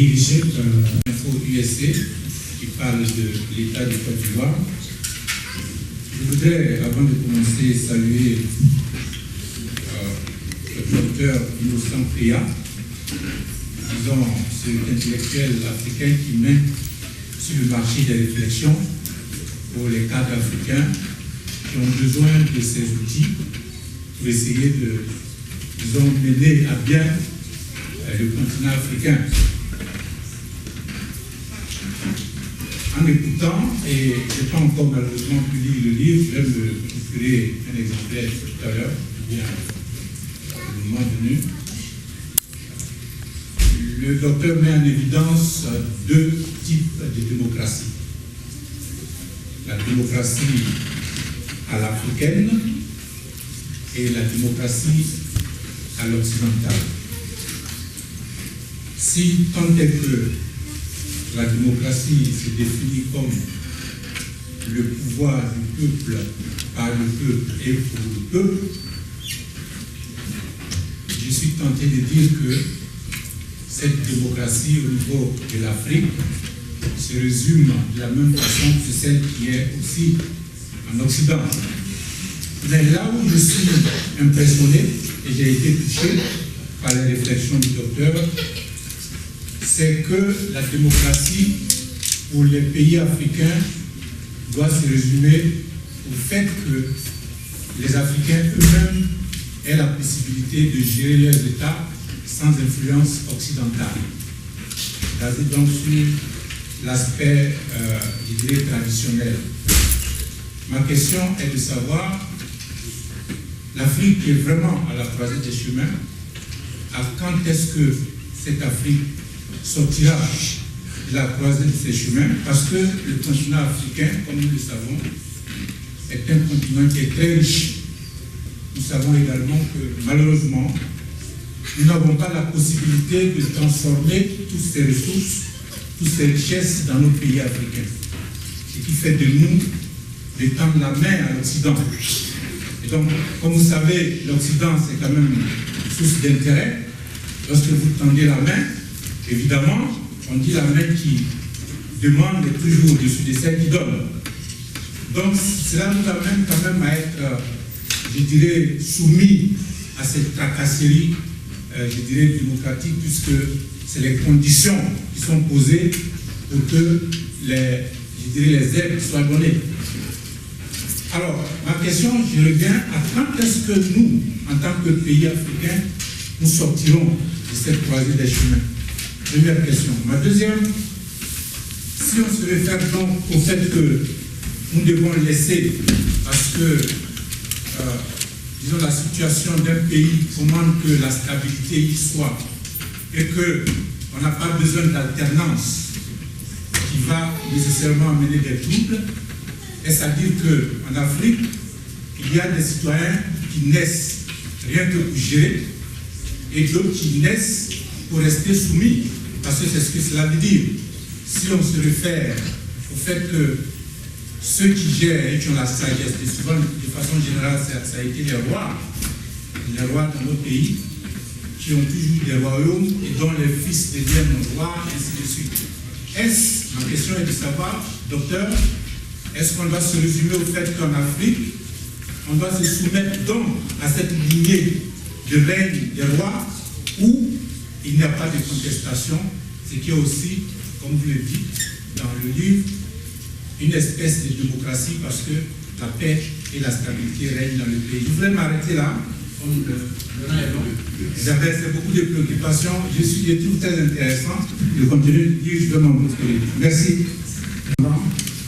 dirigé par Info USA qui parle de l'état du Côte d'Ivoire. Je voudrais, avant de commencer, saluer le docteur Innocent Péa, disons, cet intellectuel africain qui met sur le marché des réflexions pour les cadres africains qui ont besoin de ces outils pour essayer de, disons, mener à bien le continent africain. En écoutant, et je n'ai pas encore malheureusement pu lire le livre, je vais me procurer un exemplaire tout à l'heure, bien le moment venu. Le docteur met en évidence deux types de démocratie. La démocratie à l'africaine et la démocratie à l'occidentale. Si tant est que la démocratie se définit comme le pouvoir du peuple par le peuple et pour le peuple, je suis tenté de dire que cette démocratie au niveau de l'Afrique se résume de la même façon que celle qui est aussi en Occident. Mais là où je suis impressionné, et j'ai été touché par les réflexions du docteur, c'est que la démocratie pour les pays africains doit se résumer au fait que les Africains eux-mêmes aient la possibilité de gérer leurs États sans influence occidentale. Basé donc sur l'aspect, je dirais, traditionnel. Ma question est de savoir, l'Afrique qui est vraiment à la croisée des chemins, à quand est-ce que cette Afrique sortira de la croisée de ces chemins, parce que le continent africain, comme nous le savons, est un continent qui est très riche. Nous savons également que, malheureusement, nous n'avons pas la possibilité de transformer toutes ces ressources, toutes ces richesses dans nos pays africains. Ce qui fait de nous de tendre la main à l'Occident. Et donc, comme vous savez, l'Occident, c'est quand même une source d'intérêt. Lorsque vous tendez la main, évidemment, on dit la main qui demande est toujours au-dessus de celle qui donne. Donc, cela nous amène quand même à être, je dirais, soumis à cette tracasserie, je dirais, démocratique, puisque c'est les conditions qui sont posées pour que je dirais, les aides soient données. Alors, ma question, je reviens à quand est-ce que nous, en tant que pays africains, nous sortirons de cette croisée des chemins? Première question. Ma deuxième, si on se réfère donc au fait que nous devons laisser, parce que, disons, la situation d'un pays commande que la stabilité y soit, et qu'on n'a pas besoin d'alternance qui va nécessairement amener des troubles, est-ce à dire qu'en Afrique, il y a des citoyens qui naissent rien que pour gérer, et d'autres qui naissent pour rester soumis, parce que c'est ce que cela veut dire. Si on se réfère au fait que ceux qui gèrent et qui ont la sagesse, et souvent de façon générale, ça a été les rois dans nos pays, qui ont toujours des royaumes et dont les fils deviennent rois, ainsi de suite. Ma question est de savoir, docteur, est-ce qu'on doit se résumer au fait qu'en Afrique, on doit se soumettre donc à cette lignée de règne des rois où il n'y a pas de contestation, ce qui est aussi, comme vous le dites dans le livre, une espèce de démocratie parce que la paix et la stabilité règnent dans le pays. Je voulais m'arrêter là. J'avais beaucoup de préoccupations. Je trouve très intéressant de continuer de dire, je vais m'en montrer. Merci.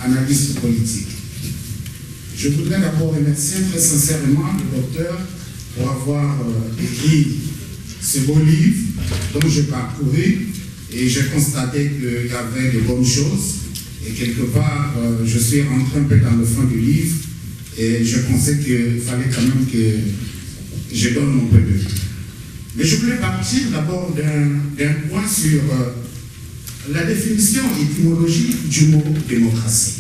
Analyste politique. Je voudrais d'abord remercier très sincèrement le docteur pour avoir écrit ce beau livre dont j'ai parcouru et j'ai constaté qu'il y avait de bonnes choses et quelque part je suis rentré un peu dans le fond du livre et je pensais qu'il fallait quand même que je donne mon peu de vie. Mais je voulais partir d'abord d'un point sur la définition étymologique du mot démocratie.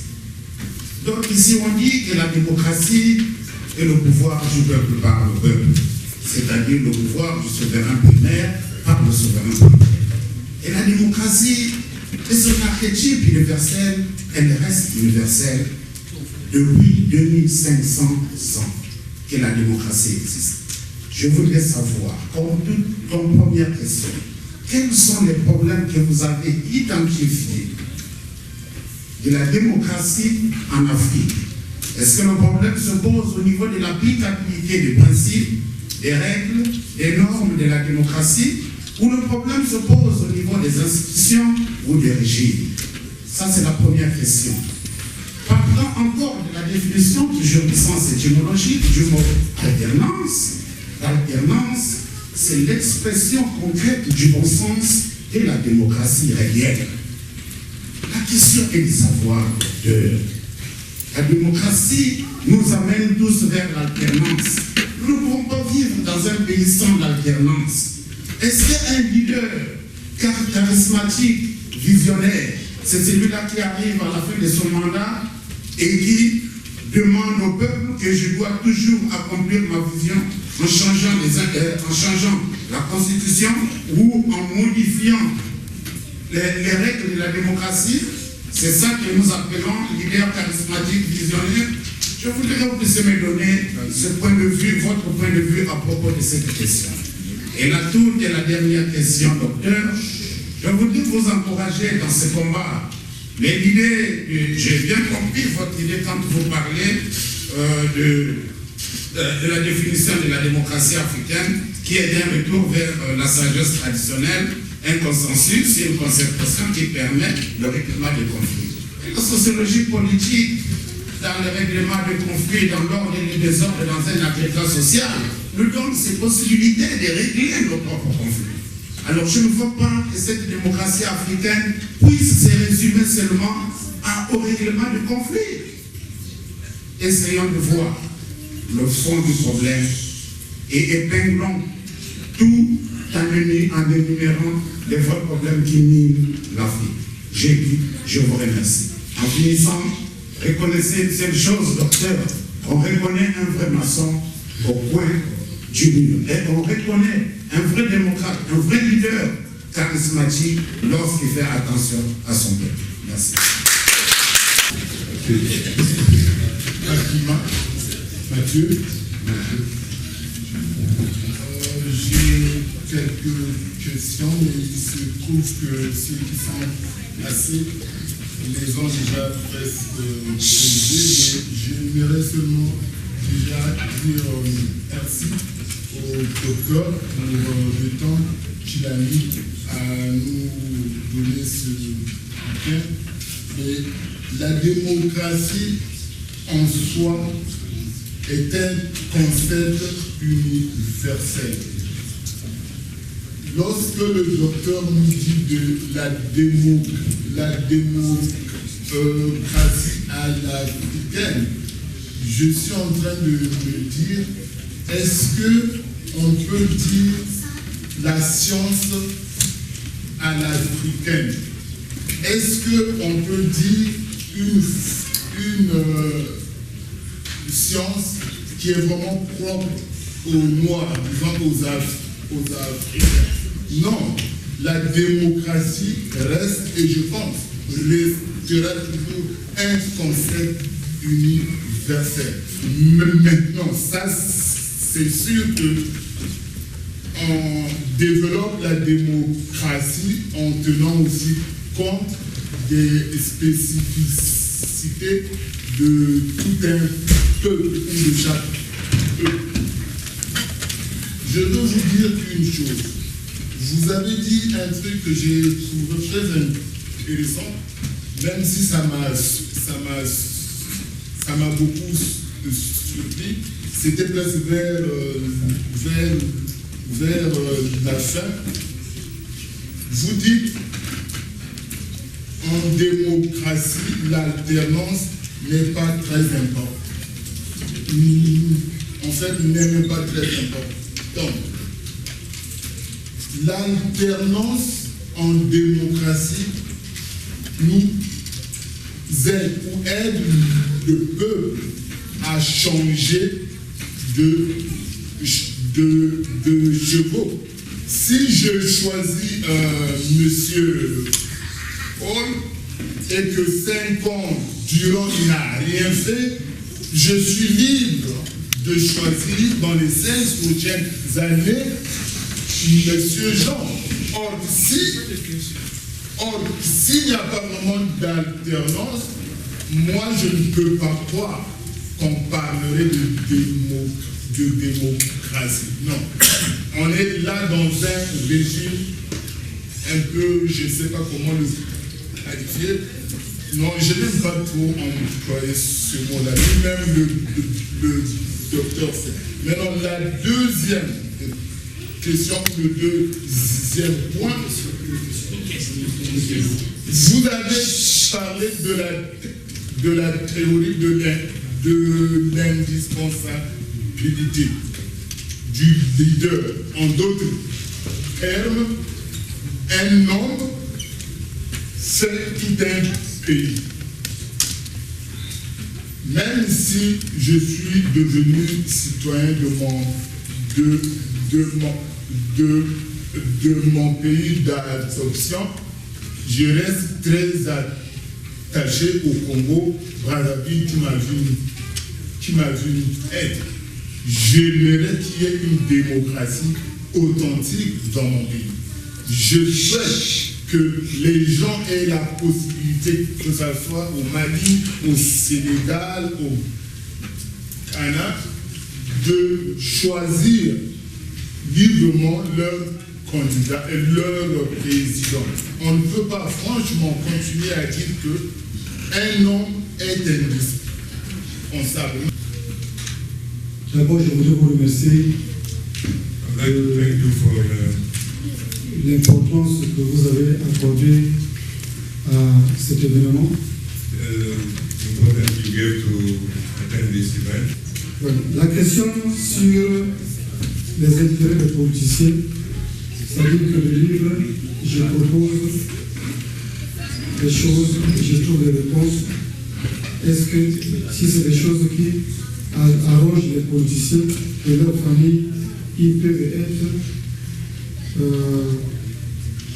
Donc ici on dit que la démocratie est le pouvoir du peuple par le peuple, c'est-à-dire le pouvoir du souverain primaire par le souverain populaire. Et la démocratie est son archétype universel, elle reste universelle depuis 2500 ans que la démocratie existe. Je voudrais savoir, comme première question, quels sont les problèmes que vous avez identifiés de la démocratie en Afrique? Est-ce que le problème se pose au niveau de l'applicabilité des principes, des règles, des normes de la démocratie, ou le problème se pose au niveau des institutions ou des régimes? Ça, c'est la première question. Parlant encore de la définition du sens étymologique du mot alternance, l'alternance, c'est l'expression concrète du bon sens de la démocratie réelle. La question est de savoir que la démocratie nous amène tous vers l'alternance. Nous ne pouvons pas vivre dans un pays sans l'alternance. Est-ce qu'un leader charismatique, visionnaire, c'est celui-là qui arrive à la fin de son mandat et qui demande au peuple que je dois toujours accomplir ma vision en changeant la Constitution ou en modifiant les règles de la démocratie? C'est ça que nous appelons leader charismatique, visionnaire. Je voudrais que vous puissiez me donner ce point de vue, votre point de vue à propos de cette question. Et la toute et la dernière question, docteur, je voudrais vous encourager dans ce combat. Mais l'idée, j'ai bien compris votre idée quand vous parlez de la définition de la démocratie africaine, qui est un retour vers la sagesse traditionnelle, un consensus et une concertation qui permet le règlement des conflits. Et la sociologie politique, dans le règlement des conflits, dans l'ordre et le désordre, dans un agrégat social, nous donne ces possibilités de régler nos propres conflits. Alors je ne vois pas que cette démocratie africaine puisse se résumer seulement au règlement du conflit. Essayons de voir le fond du problème et épinglons tout en énumérant les vrais problèmes qui minent l'Afrique. J'ai dit, je vous remercie. En finissant, reconnaissez une seule chose, docteur, on reconnaît un vrai maçon au point du mur. Et on reconnaît un vrai démocrate, un vrai leader charismatique lorsqu'il fait attention à son peuple. Merci. Mathieu. J'ai quelques questions, mais il se trouve que ceux qui sont assez les ont déjà presque posés, mais j'aimerais seulement déjà dire merci au docteur pour le temps qu'il a mis à nous donner ce bouquin. Mais la démocratie en soi est un concept universel. Lorsque le docteur nous dit de la démocratie à l'africaine, je suis en train de me dire, est-ce qu'on peut dire la science à l'africaine? Est-ce qu'on peut dire une science qui est vraiment propre aux Noirs, disons aux Africains? Non, la démocratie reste, et je pense, restera toujours un concept universel. Mais maintenant, ça, c'est sûr qu'on développe la démocratie en tenant aussi compte des spécificités de tout un peuple ou de chaque peuple. Je veux vous dire une chose. Vous avez dit un truc que j'ai trouvé très intéressant, même si ça m'a beaucoup surpris. C'était presque vers la fin. Vous dites, en démocratie, l'alternance n'est pas très importante. En fait, n'est même pas très importante. L'alternance en démocratie nous aide ou aide le peuple à changer de chevaux. si je choisis monsieur Paul et que 5 ans durant il n'a rien fait, je suis libre de choisir dans les 5 prochaines années monsieur Jean. Or, s'il n'y a pas vraiment d'alternance, moi je ne peux pas croire qu'on parlerait de démocratie. Non. On est là dans un régime un peu, je ne sais pas comment le qualifier. Non, je n'aime pas trop employer ce mot-là, ni même le docteur fait. Maintenant, la deuxième question, le deuxième point, vous avez parlé de la théorie de l'indispensabilité du leader. En d'autres termes, un homme, c'est tout un pays. Même si je suis devenu citoyen de mon pays d'adoption, je reste très attaché au Congo, Brazzaville, qui m'a vu être. J'aimerais qu'il y ait une démocratie authentique dans mon pays. Je souhaite que les gens aient la possibilité, que ce soit au Mali, au Sénégal, au Ghana, de choisir librement leur candidat et leur président. On ne peut pas franchement continuer à dire qu'un homme est indispensable. D'abord, je voudrais vous remercier de l'importance que vous avez accordée à cet événement. La question sur les intérêts des politiciens, c'est-à-dire que le livre, je propose des choses et je trouve des réponses. Est-ce que si c'est des choses qui arrangent les politiciens et leurs familles, ils peuvent être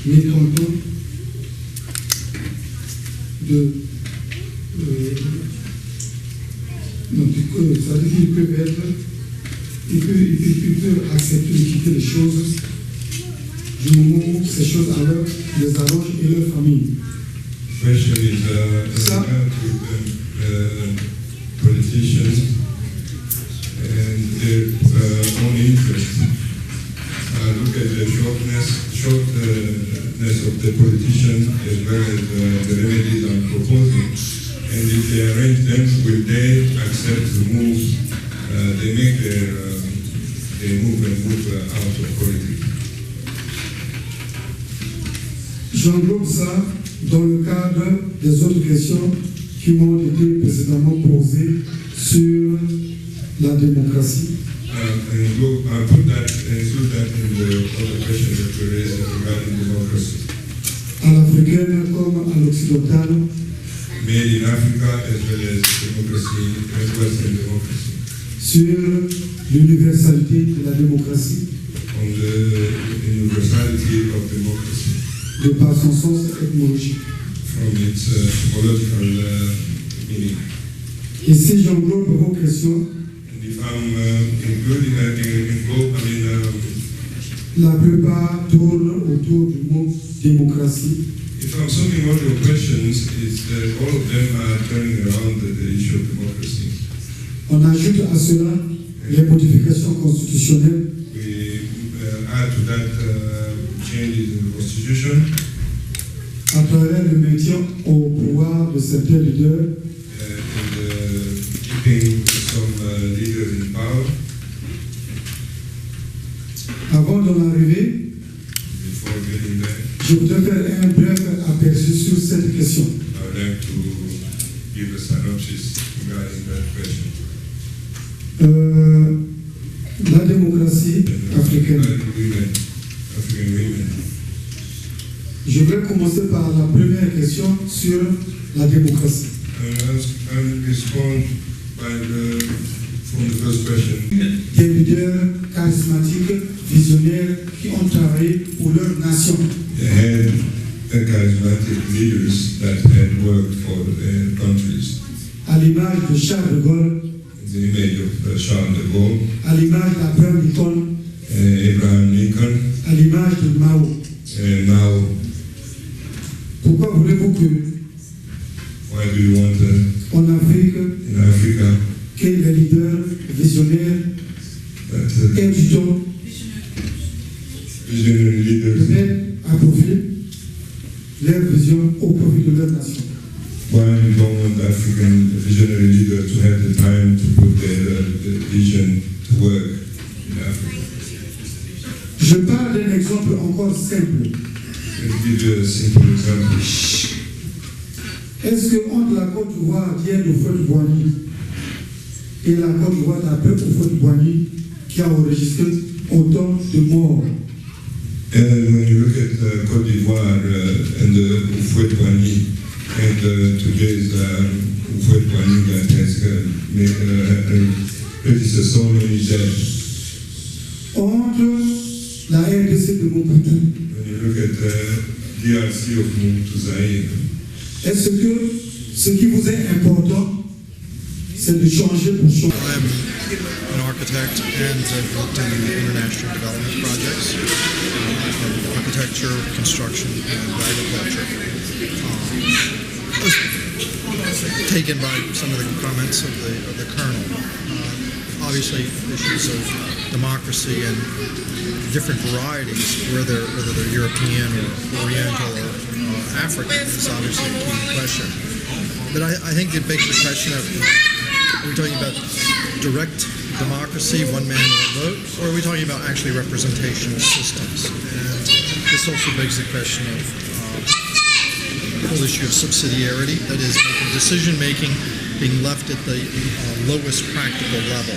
mécontents c'est-à-dire qu'ils peuvent être, ils peuvent accepter de quitter les choses du moment où ces choses les arrangent et leur famille. Question is politicians and their own interests. Look at the shortness of the politician as well as the remedies I'm proposing. And if they arrange them, will they accept the move? They make they move and move out of politics. J'englobe ça dans le cadre des autres questions qui m'ont été précédemment posées sur la démocratie. Include that in the other questions that were raised regarding democracy. À l'africaine comme à l'occidentale. Made in Africa as well as democracy, as Western democracy. Sur l'universalité de la démocratie. On the universality of democracy. De par son sens étymologique. From its etymological meaning. Et si j'englobe vos questions, and if I'm including la plupart tournent autour du mot démocratie. If I'm summing all your questions, it's that all of them are turning around the issue of democracy. On ajoute à cela les modifications constitutionnelles. We add to that changes in the constitution. À travers le maintien au pouvoir de certains leaders. And keeping some leaders in power. Avant d'en arriver, je voudrais faire un bref aperçu sur cette question. I would like to give a synopsis regarding that question. La démocratie africaine. African women. Je vais commencer par la première question sur la démocratie. I'll respond from the first question. Des leaders charismatiques, visionnaires, qui ont travaillé pour leur nation. They had charismatic leaders that had worked for their countries. À l'image de Charles de Gaulle, The image of Charles de Gaulle, à l'image d'Abraham Lincoln, Abraham Lincoln, à l'image de Mao. Mao. Pourquoi voulez-vous que, Why do you want en Afrique, in Africa que les leaders visionnaires that aient du temps visionary de leaders? mettre à profit leur vision au profit de leur nation? Why you don't want African visionary leaders to have the time to put their vision to work in Africa? Je parle d'un exemple encore simple. Let me give you a simple example. Est-ce que entre la Côte d'Ivoire qui est au feu de Boigny et la Côte d'Ivoire d'après au feu de Boigny qui a enregistré autant de morts? When you look at Côte d'Ivoire and the Houphouët-Boigny, and today's Houphouët-Boigny that has registered so many deaths. Entre la RDC de Mobutu, When you look at DRC of Mobutu Zaïre, est-ce que ce qui vous est important, c'est de changer pour changer? I'm an architect and I've worked in international development projects, architecture, construction, and agriculture. I was taken by some of the comments of the Colonel. Obviously, issues of democracy and different varieties, whether they're European or Oriental or African, is obviously a key question. But I think it begs the question of, are we talking about direct democracy, one man, one vote, or are we talking about actually representational systems? And this also begs the question of the whole issue of subsidiarity, that is, decision-making being left at the lowest practical level.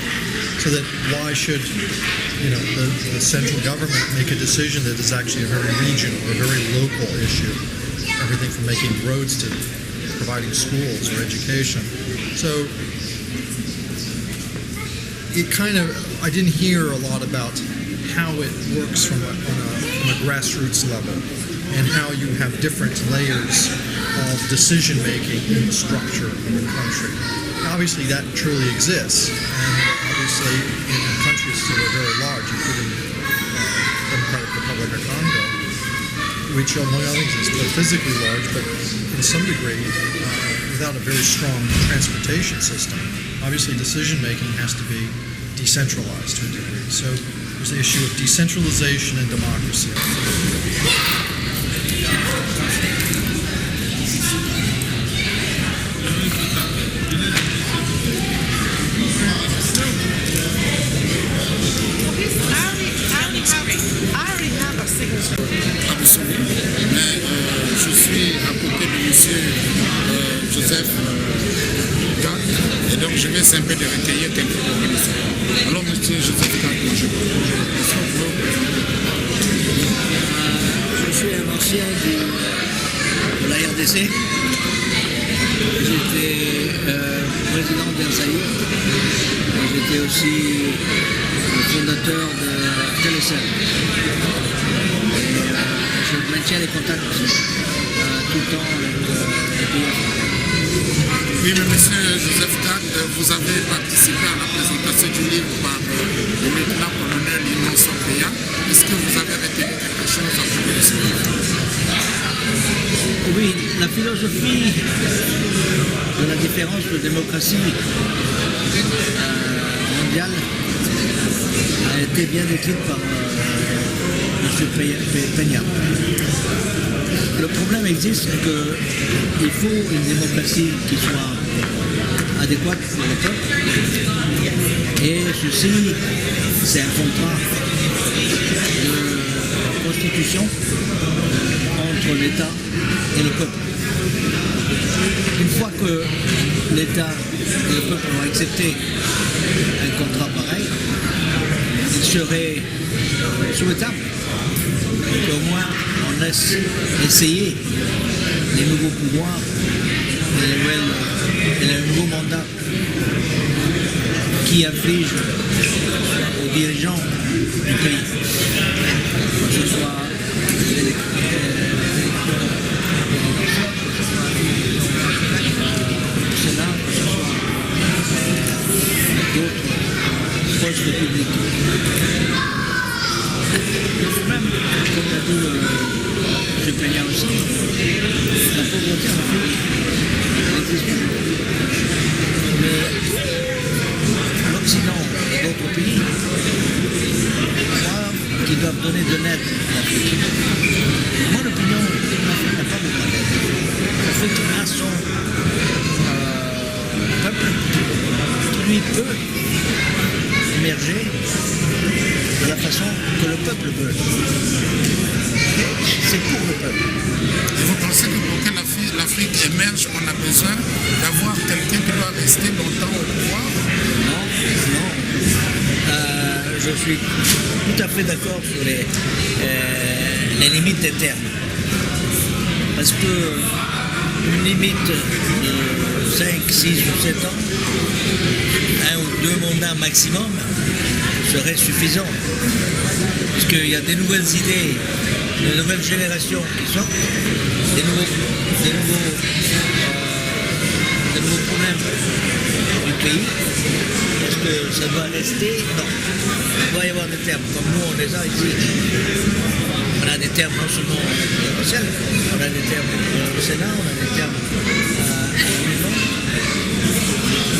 So that why should the central government make a decision that is actually a very regional or very local issue, everything from making roads to providing schools or education. So I didn't hear a lot about how it works from a grassroots level and how you have different layers of decision making in the structure of a country. Obviously that truly exists, and obviously in countries that are very large, including Democratic Republic of Congo, which among other things is physically large, but in some degree without a very strong transportation system. Obviously decision making has to be decentralized to a degree. So there's the issue of decentralization and democracy. Mais je suis à côté de monsieur Joseph Kak, et donc je vais simplement de recueillir quelques propositions. Alors monsieur Joseph Kak, je suis un ancien de la RDC. J'étais président d'Erzaïr. J'étais aussi le fondateur de Télécel. Je maintiens les contacts tout le temps avec les pays africains. Oui, mais monsieur Joseph Kak, vous avez participé à la présentation du livre par le lieutenant-colonel Innocent Péa. Est-ce que vous avez retenu quelque chose à propos de ce livre? Oui, la philosophie de la différence de démocratie mondiale a été bien décrite par M. Peña. Le problème existe, c'est qu'il faut une démocratie qui soit adéquate pour le peuple. Et ceci, c'est un contrat de constitution entre l'État et le peuple. Une fois que l'État et le peuple ont accepté un contrat pareil, il serait souhaitable qu'au moins on laisse essayer les nouveaux pouvoirs et les nouveaux mandats qui inflige aux dirigeants du pays, que ce soit les élections au Sénat, que ce soit d'autres postes publics. Le problème, comme l'a dit M. Peña aussi, la pauvreté en Afrique existe. Mais l'Occident et d'autres pays croient qu'ils doivent donner de l'aide à l'Afrique. Mon opinion, l'Afrique n'a pas besoin d'aide. L'Afrique a son peuple qui lui peut émerger de la façon que le peuple veut. C'est pour le peuple. Et vous pensez que pour que l'Afrique émerge, on a besoin d'avoir quelqu'un qui doit rester longtemps au pouvoir? Non. Je suis tout à fait d'accord sur les limites des termes. Parce que une limite de 5, 6 ou 7 ans, 1 ou 2 mandats maximum, serait suffisant. Parce qu'il y a des nouvelles idées, de nouvelles générations qui sortent, des nouveaux problèmes du pays. Est-ce que ça doit rester? Non. Il doit y avoir des termes, comme nous on les a ici. On a des termes non seulement à Bruxelles, on a des termes au Sénat, on a des termes à l'Union.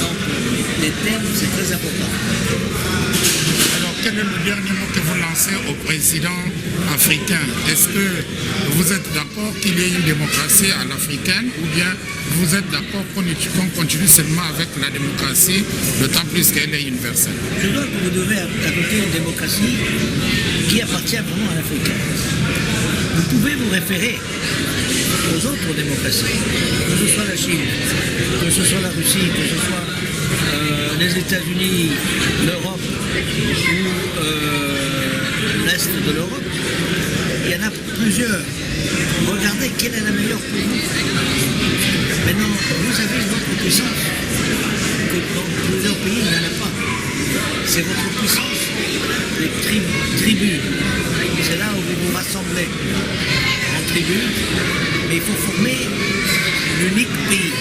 Donc les termes c'est très important. Alors, quel est le dernier mot que vous lancez au président africain? Est-ce que vous êtes d'accord qu'il y ait une démocratie à l'africaine ou bien vous êtes d'accord qu'on continue seulement avec la démocratie, d'autant plus qu'elle est universelle? Je crois que vous devez adopter une démocratie qui appartient vraiment à l'Afrique. Vous pouvez vous référer aux autres démocraties, que ce soit la Chine, que ce soit la Russie, que ce soit les États-Unis, l'Europe ou l'Est de l'Europe. Il y en a plusieurs. Regardez quelle est la meilleure pour vous. Maintenant, vous avez une autre puissance que dans plusieurs pays, il n'y en a pas. C'est votre puissance, les tribus. C'est là où vous vous rassemblez en tribus, mais il faut former l'unique pays.